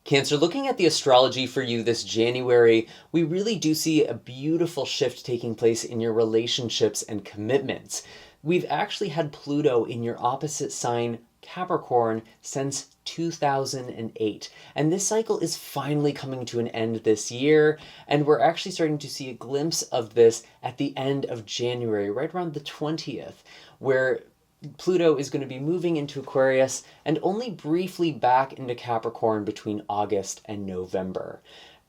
Cancer, looking at the astrology for you this January, we really do see a beautiful shift taking place in your relationships and commitments. We've actually had Pluto in your opposite sign, Capricorn, since 2008. And this cycle is finally coming to an end this year, and we're actually starting to see a glimpse of this at the end of January, right around the 20th, where Pluto is going to be moving into Aquarius and only briefly back into Capricorn between August and November.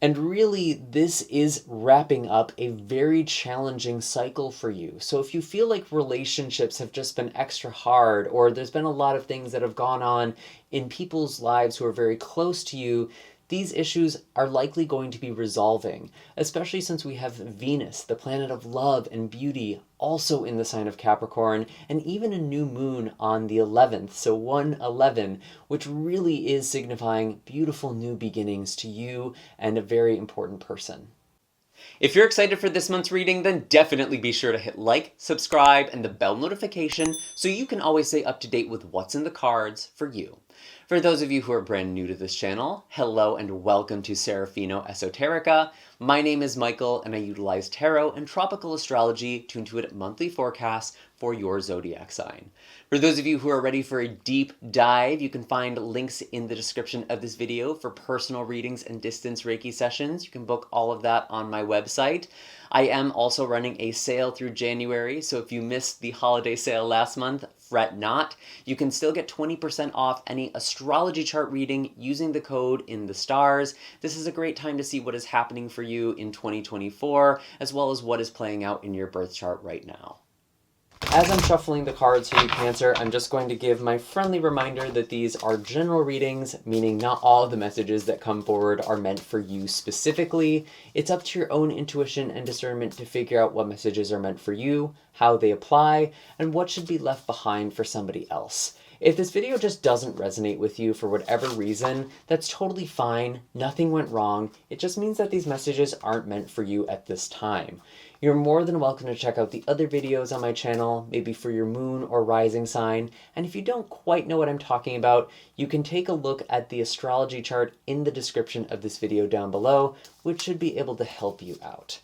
And really, this is wrapping up a very challenging cycle for you. So if you feel like relationships have just been extra hard, or there's been a lot of things that have gone on in people's lives who are very close to you, these issues are likely going to be resolving, especially since we have Venus, the planet of love and beauty, also in the sign of Capricorn, and even a new moon on the 11th, so 1/11, which really is signifying beautiful new beginnings to you and a very important person. If you're excited for this month's reading, then definitely be sure to hit like, subscribe, and the bell notification so you can always stay up to date with what's in the cards for you. For those of you who are brand new to this channel, hello and welcome to Serafino Esoterica. My name is Michael, and I utilize tarot and tropical astrology to intuit monthly forecasts for your zodiac sign. For those of you who are ready for a deep dive, you can find links in the description of this video for personal readings and distance Reiki sessions. You can book all of that on my website. I am also running a sale through January, so if you missed the holiday sale last month, fret not. You can still get 20% off any astrology chart reading using the code in the stars. This is a great time to see what is happening for you in 2024, as well as what is playing out in your birth chart right now. As I'm shuffling the cards for you, Cancer, I'm just going to give my friendly reminder that these are general readings, meaning not all of the messages that come forward are meant for you specifically. It's up to your own intuition and discernment to figure out what messages are meant for you, how they apply, and what should be left behind for somebody else. If this video just doesn't resonate with you for whatever reason, that's totally fine. Nothing went wrong. It just means that these messages aren't meant for you at this time. You're more than welcome to check out the other videos on my channel, maybe for your moon or rising sign. And if you don't quite know what I'm talking about, you can take a look at the astrology chart in the description of this video down below, which should be able to help you out.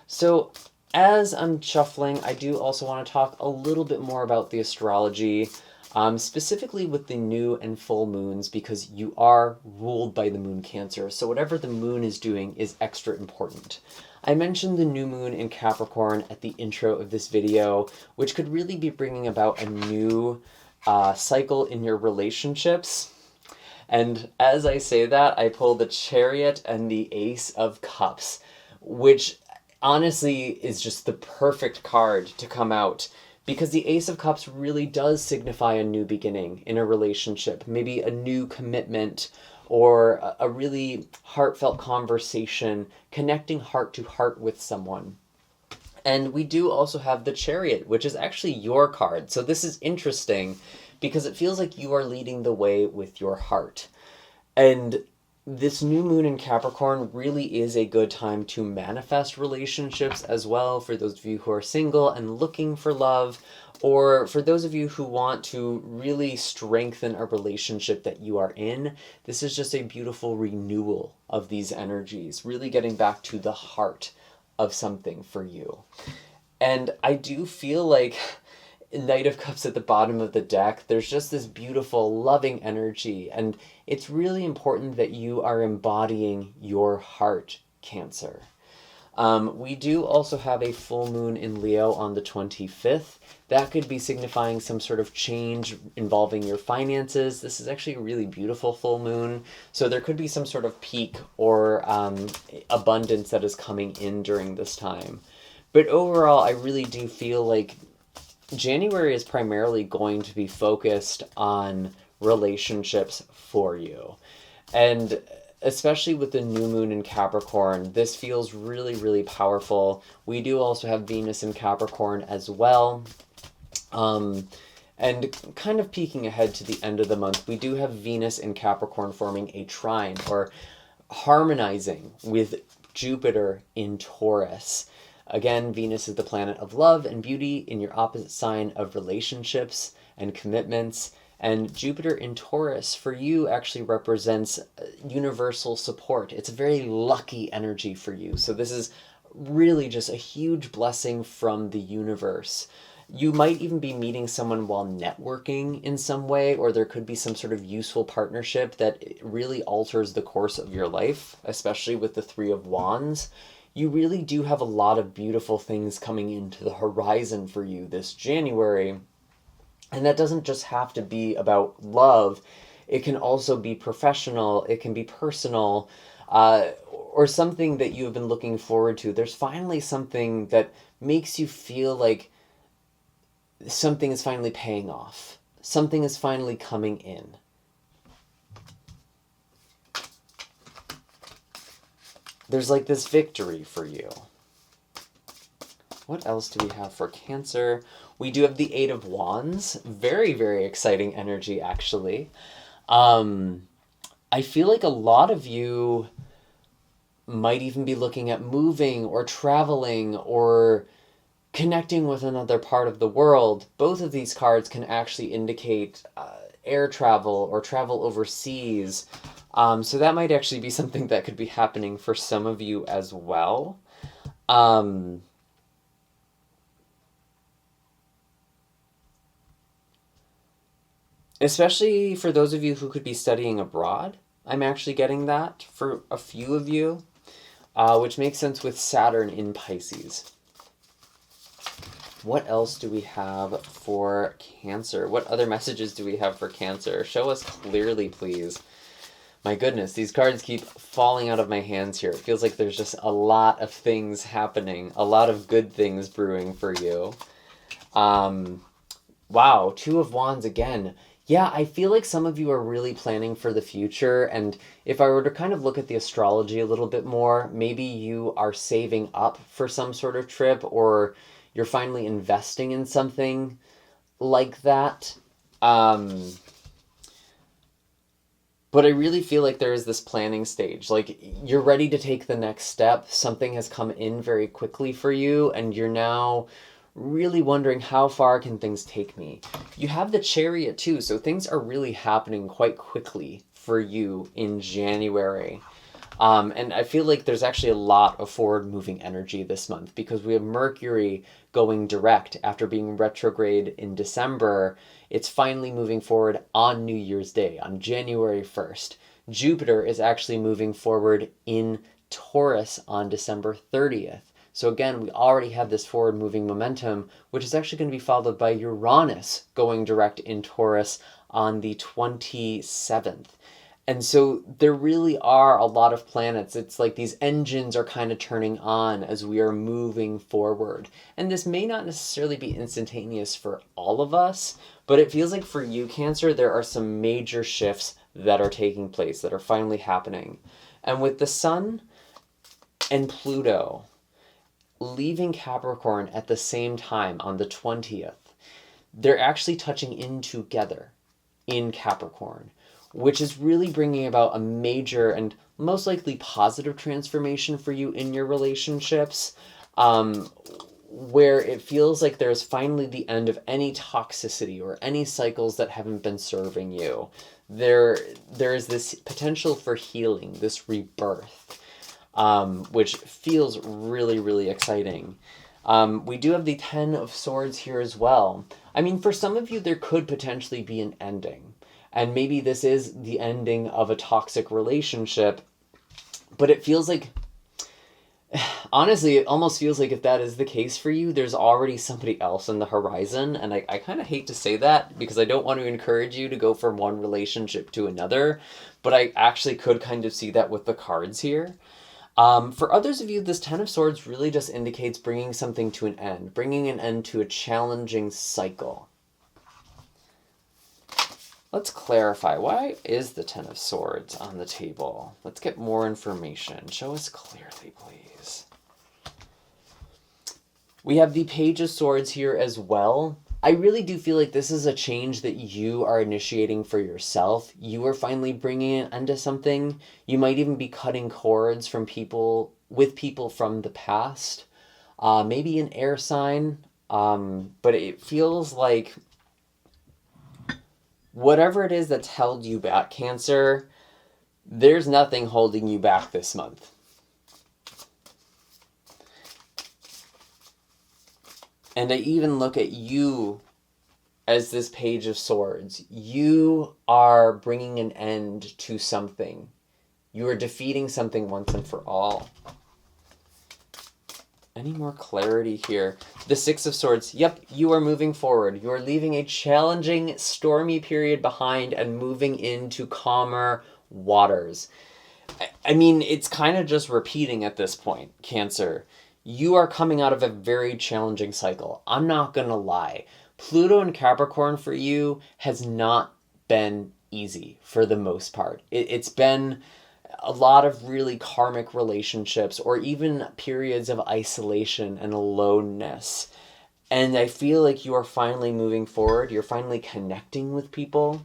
So as I'm shuffling, I do also want to talk a little bit more about the astrology, specifically with the new and full moons, because you are ruled by the moon, Cancer. So whatever the moon is doing is extra important. I mentioned the new moon in Capricorn at the intro of this video, which could really be bringing about a new cycle in your relationships. And as I say that, I pull the Chariot and the Ace of Cups, which honestly is just the perfect card to come out, because the Ace of Cups really does signify a new beginning in a relationship, maybe a new commitment, or a really heartfelt conversation, connecting heart to heart with someone. And we do also have the Chariot, which is actually your card. So this is interesting because it feels like you are leading the way with your heart. And this new moon in Capricorn really is a good time to manifest relationships as well, for those of you who are single and looking for love, or for those of you who want to really strengthen a relationship that you are in. This is just a beautiful renewal of these energies, really getting back to the heart of something for you. And I do feel like Knight of Cups at the bottom of the deck, there's just this beautiful, loving energy, and it's really important that you are embodying your heart, Cancer. We do also have a full moon in Leo on the 25th. That could be signifying some sort of change involving your finances. This is actually a really beautiful full moon, so there could be some sort of peak or abundance that is coming in during this time. But overall, I really do feel like January is primarily going to be focused on relationships for you. And especially with the new moon in Capricorn, this feels really, really powerful. We do also have Venus in Capricorn as well. And kind of peeking ahead to the end of the month, we do have Venus in Capricorn forming a trine, or harmonizing with Jupiter in Taurus. Again, Venus is the planet of love and beauty in your opposite sign of relationships and commitments. And Jupiter in Taurus for you actually represents universal support. It's a very lucky energy for you. So this is really just a huge blessing from the universe. You might even be meeting someone while networking in some way, or there could be some sort of useful partnership that really alters the course of your life, especially with the Three of Wands. You really do have a lot of beautiful things coming into the horizon for you this January. And that doesn't just have to be about love. It can also be professional, it can be personal, or something that you have been looking forward to. There's finally something that makes you feel like something is finally paying off. Something is finally coming in. There's like this victory for you. What else do we have for Cancer? We do have the Eight of Wands. Very, very exciting energy, actually. I feel like a lot of you might even be looking at moving or traveling or connecting with another part of the world. Both of these cards can actually indicate air travel or travel overseas. So that might actually be something that could be happening for some of you as well. Especially for those of you who could be studying abroad. I'm actually getting that for a few of you, which makes sense with Saturn in Pisces. What else do we have for Cancer? What other messages do we have for Cancer? Show us clearly, please. My goodness, these cards keep falling out of my hands here. It feels like there's just a lot of things happening, a lot of good things brewing for you. Wow, Two of Wands again. Yeah, I feel like some of you are really planning for the future, and if I were to kind of look at the astrology a little bit more, maybe you are saving up for some sort of trip, or you're finally investing in something like that. But I really feel like there is this planning stage. Like, you're ready to take the next step. Something has come in very quickly for you, and you're now really wondering, how far can things take me? You have the Chariot too, so things are really happening quite quickly for you in January. And I feel like there's actually a lot of forward-moving energy this month because we have Mercury going direct after being retrograde in December. It's finally moving forward on New Year's Day, on January 1st. Jupiter is actually moving forward in Taurus on December 30th. So again, we already have this forward-moving momentum, which is actually going to be followed by Uranus going direct in Taurus on the 27th. And so there really are a lot of planets. It's like these engines are kind of turning on as we are moving forward. And this may not necessarily be instantaneous for all of us, but it feels like for you, Cancer, there are some major shifts that are taking place, that are finally happening. And with the Sun and Pluto leaving Capricorn at the same time on the 20th, they're actually touching in together in Capricorn, which is really bringing about a major and most likely positive transformation for you in your relationships, where it feels like there's finally the end of any toxicity or any cycles that haven't been serving you. There is this potential for healing, this rebirth, which feels really, really exciting. We do have the Ten of Swords here as well. I mean, for some of you, there could potentially be an ending. And maybe this is the ending of a toxic relationship. But it feels like, honestly, it almost feels like if that is the case for you, there's already somebody else on the horizon. And I kind of hate to say that because I don't want to encourage you to go from one relationship to another. But I actually could kind of see that with the cards here. For others of you, this Ten of Swords really just indicates bringing something to an end, bringing an end to a challenging cycle. Let's clarify, why is the Ten of Swords on the table? Let's get more information. Show us clearly, please. We have the Page of Swords here as well. I really do feel like this is a change that you are initiating for yourself. You are finally bringing it into something. You might even be cutting cords from people from the past. Maybe an air sign. But it feels like Whatever it is that's held you back, Cancer, there's nothing holding you back this month. And I even look at you as this Page of Swords. You are bringing an end to something. You are defeating something once and for all. Any more clarity here? The Six of Swords. Yep, you are moving forward. You are leaving a challenging, stormy period behind and moving into calmer waters. I mean, it's kind of just repeating at this point, Cancer. You are coming out of a very challenging cycle. I'm not going to lie. Pluto in Capricorn for you has not been easy for the most part. It's been a lot of really karmic relationships or even periods of isolation and aloneness. And I feel like you are finally moving forward. You're finally connecting with people.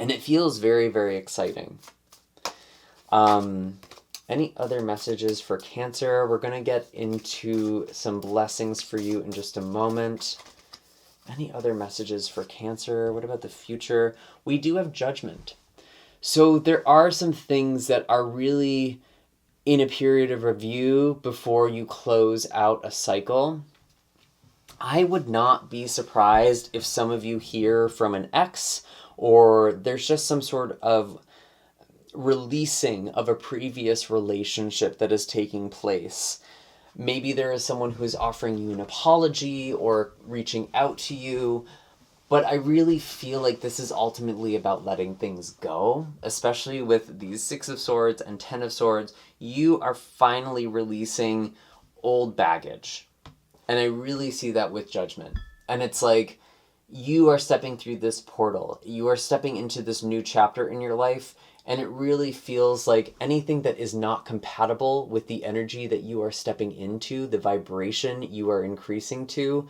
And it feels very, very exciting. Any other messages for Cancer? We're going to get into some blessings for you in just a moment. Any other messages for Cancer? What about the future? We do have Judgment. So there are some things that are really in a period of review before you close out a cycle. I would not be surprised if some of you hear from an ex, or there's just some sort of releasing of a previous relationship that is taking place. Maybe there is someone who is offering you an apology or reaching out to you, but I really feel like this is ultimately about letting things go, especially with these Six of Swords and Ten of Swords. You are finally releasing old baggage. And I really see that with Judgment. And it's like, you are stepping through this portal. You are stepping into this new chapter in your life. And it really feels like anything that is not compatible with the energy that you are stepping into, the vibration you are increasing to,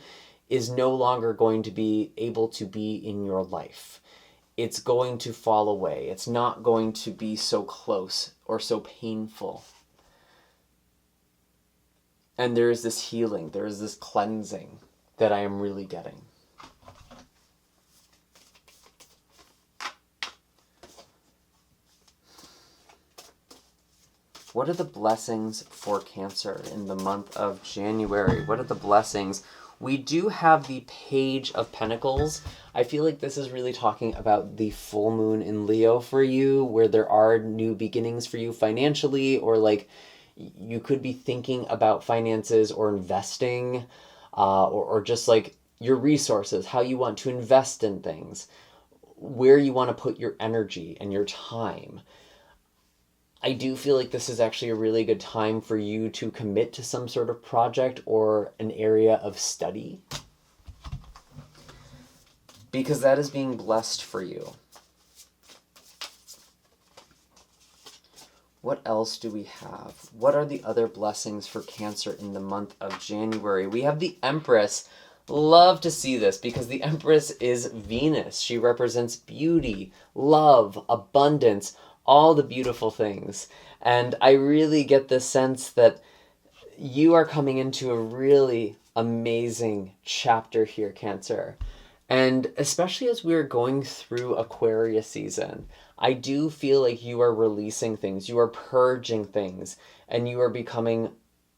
is no longer going to be able to be in your life. It's going to fall away. It's not going to be so close or so painful. And there is this healing, there is this cleansing that I am really getting. What are the blessings for Cancer in the month of January? What are the blessings? We do have the Page of Pentacles. I feel like this is really talking about the full moon in Leo for you, where there are new beginnings for you financially, or like you could be thinking about finances or investing, or just like your resources, how you want to invest in things, where you want to put your energy and your time. I do feel like this is actually a really good time for you to commit to some sort of project or an area of study, because that is being blessed for you. What else do we have? What are the other blessings for Cancer in the month of January? We have the Empress. Love to see this because the Empress is Venus. She represents beauty, love, abundance, all the beautiful things. And I really get the sense that you are coming into a really amazing chapter here, Cancer. And especially as we're going through Aquarius season, I do feel like you are releasing things, you are purging things, and you are becoming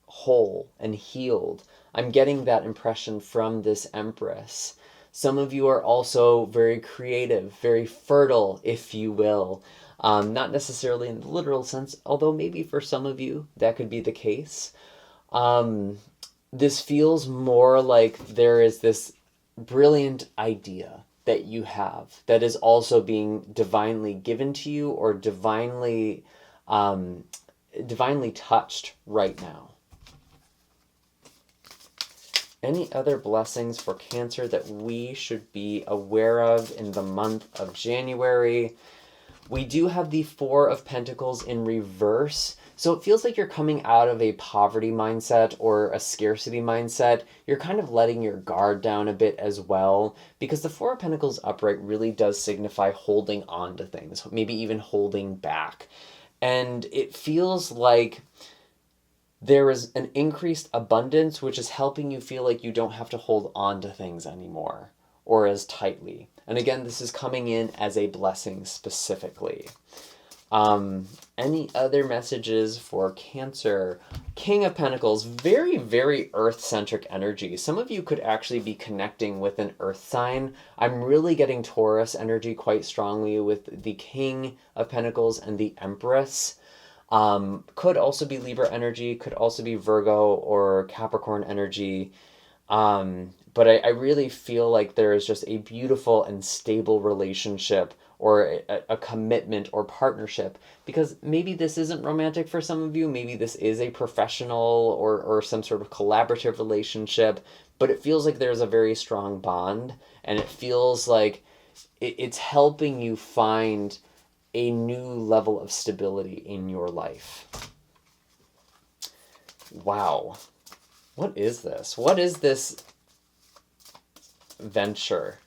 whole and healed. I'm getting that impression from this Empress. Some of you are also very creative, very fertile, if you will. Not necessarily in the literal sense, although maybe for some of you that could be the case. This feels more like there is this brilliant idea that you have that is also being divinely given to you or divinely touched right now. Any other blessings for Cancer that we should be aware of in the month of January? We do have the Four of Pentacles in reverse. So it feels like you're coming out of a poverty mindset or a scarcity mindset. You're kind of letting your guard down a bit as well, because the Four of Pentacles upright really does signify holding on to things, maybe even holding back. And it feels like there is an increased abundance, which is helping you feel like you don't have to hold on to things anymore or as tightly. And again, this is coming in as a blessing specifically. Any other messages for Cancer? King of Pentacles, very, very earth-centric energy. Some of you could actually be connecting with an earth sign. I'm really getting Taurus energy quite strongly with the King of Pentacles and the Empress. Could also be Libra energy, could also be Virgo or Capricorn energy. But I really feel like there is just a beautiful and stable relationship or a commitment or partnership, because maybe this isn't romantic for some of you, maybe this is a professional or some sort of collaborative relationship, but it feels like there's a very strong bond, and it feels like it's helping you find a new level of stability in your life. Wow. What is this? What is this venture?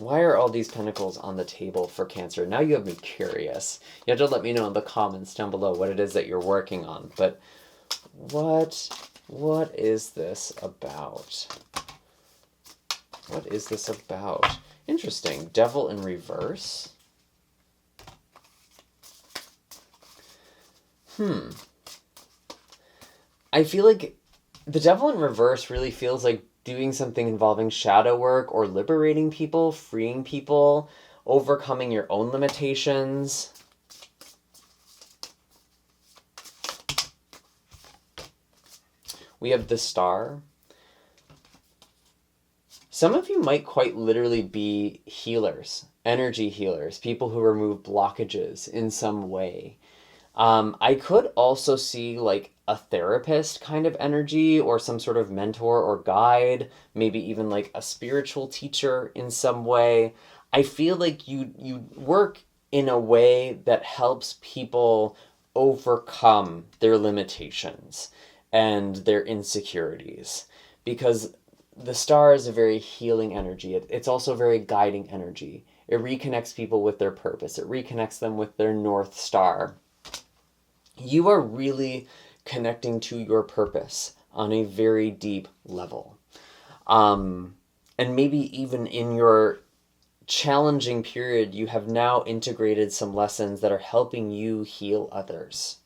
Why are all these pentacles on the table for Cancer? Now you have me curious. You have to let me know in the comments down below what it is that you're working on. But what is this about? What is this about? Interesting. Devil in reverse. I feel like the Devil in reverse really feels like doing something involving shadow work or liberating people, freeing people, overcoming your own limitations. We have the Star. Some of you might quite literally be healers, energy healers, people who remove blockages in some way. I could also see like a therapist kind of energy, or some sort of mentor or guide, maybe even like a spiritual teacher in some way. I feel like you work in a way that helps people overcome their limitations and their insecurities, because the Star is a very healing energy. It's also a very guiding energy. It reconnects people with their purpose. It reconnects them with their North Star. You are really connecting to your purpose on a very deep level. And maybe even in your challenging period, you have now integrated some lessons that are helping you heal others.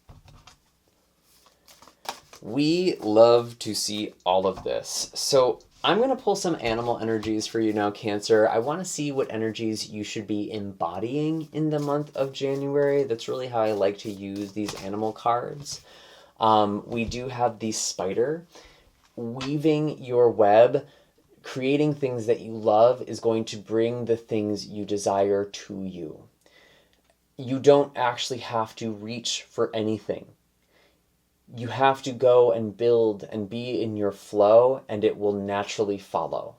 We love to see all of this. So I'm going to pull some animal energies for you now, Cancer. I want to see what energies you should be embodying in the month of January. That's really how I like to use these animal cards. We do have the spider. Weaving your web, creating things that you love is going to bring the things you desire to you. You don't actually have to reach for anything. You have to go and build and be in your flow, and it will naturally follow.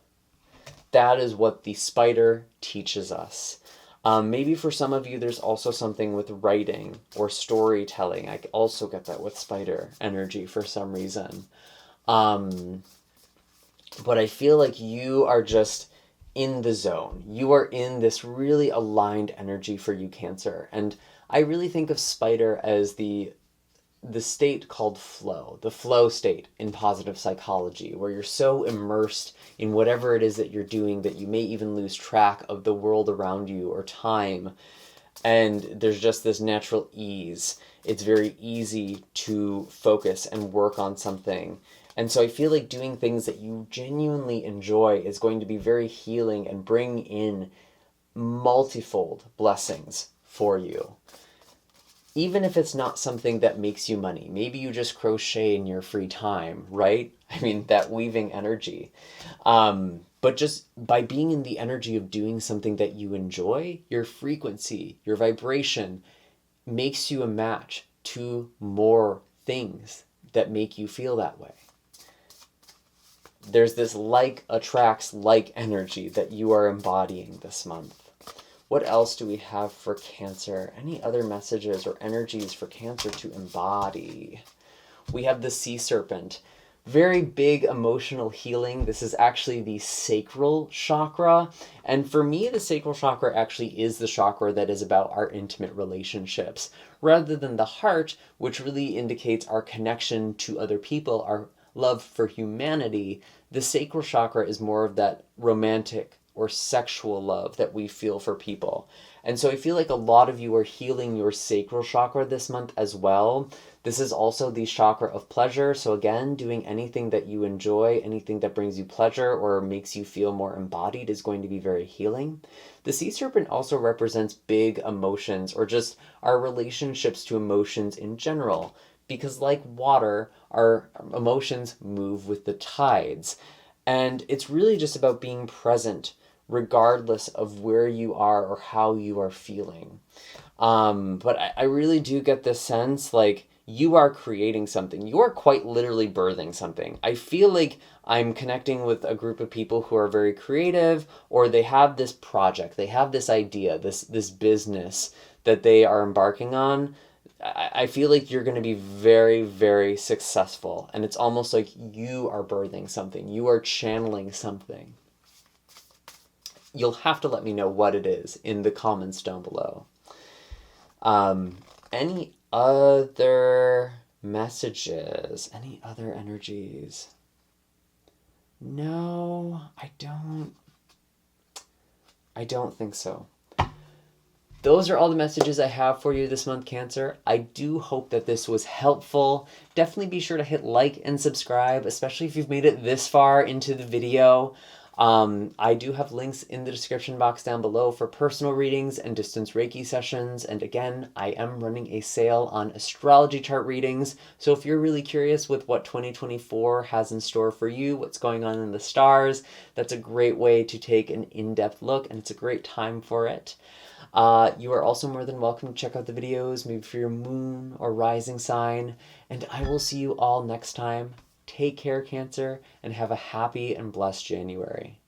That is what the spider teaches us. Maybe for some of you, there's also something with writing or storytelling. I also get that with spider energy for some reason. But I feel like you are just in the zone. You are in this really aligned energy for you, Cancer. And I really think of spider as the state called flow, the flow state in positive psychology, where you're so immersed in whatever it is that you're doing that you may even lose track of the world around you or time. And there's just this natural ease. It's very easy to focus and work on something. And so I feel like doing things that you genuinely enjoy is going to be very healing and bring in multifold blessings for you. Even if it's not something that makes you money, maybe you just crochet in your free time, right? I mean, that weaving energy. But just by being in the energy of doing something that you enjoy, your frequency, your vibration makes you a match to more things that make you feel that way. There's this like attracts like energy that you are embodying this month. What else do we have for Cancer? Any other messages or energies for Cancer to embody? We have the sea serpent. Very big emotional healing. This is actually the sacral chakra. And for me, the sacral chakra actually is the chakra that is about our intimate relationships, rather than the heart, which really indicates our connection to other people, our love for humanity. The sacral chakra is more of that romantic or sexual love that we feel for people. And so I feel like a lot of you are healing your sacral chakra this month as well. This is also the chakra of pleasure. So again, doing anything that you enjoy, anything that brings you pleasure or makes you feel more embodied is going to be very healing. The sea serpent also represents big emotions, or just our relationships to emotions in general. Because like water, our emotions move with the tides. And it's really just about being present regardless of where you are or how you are feeling. But I really do get this sense like you are creating something. You are quite literally birthing something. I feel like I'm connecting with a group of people who are very creative, or they have this project, they have this idea, this business that they are embarking on. I feel like you're going to be very, very successful. And it's almost like you are birthing something. You are channeling something. You'll have to let me know what it is in the comments down below. Any other messages? Any other energies? No, I don't think so. Those are all the messages I have for you this month, Cancer. I do hope that this was helpful. Definitely be sure to hit like and subscribe, especially if you've made it this far into the video. I do have links in the description box down below for personal readings and distance Reiki sessions. And again, I am running a sale on astrology chart readings. So if you're really curious with what 2024 has in store for you, what's going on in the stars, that's a great way to take an in-depth look, and it's a great time for it. You are also more than welcome to check out the videos, maybe for your moon or rising sign. And I will see you all next time. Take care, Cancer, and have a happy and blessed January.